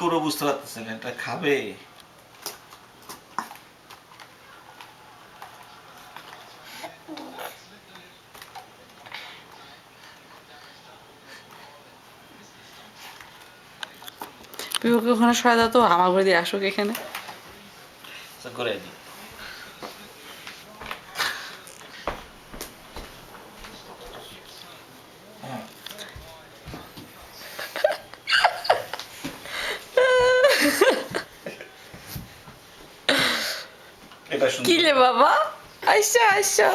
করে বুঝতে পারতেছেন এটা খাবে? বিপুকে ওখানে সরাই দাও তো, আমার ঘরে দিয়ে আসুক এখানে। করে দিই। এটা কি রে সুন্দর। বাবা, আইসা আইসা।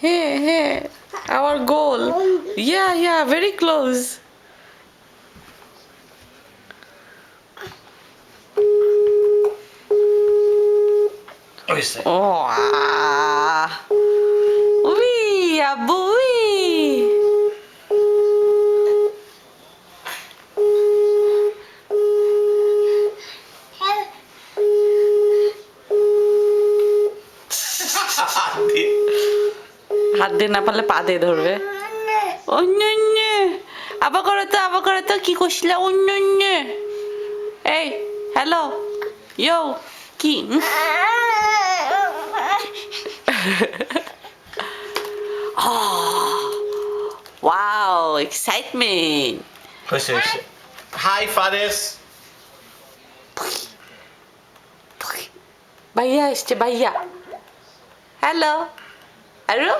হ্যাঁ হ্যাঁ, our goal. Yeah, yeah, very close. হইছে। Oh, উই আব্বু উই। হাত দিয়ে না পারলে পা দিয়ে ধরবে। অন্য আবার করে তো কি করছিলা অন্য। এই হ্যালো ইয়ো কি ওয়াও এক্সাইটমেন্ট। হইছে হইছে। হাই ফারেস। ভাইয়া এসছে ভাইয়া। Hello hello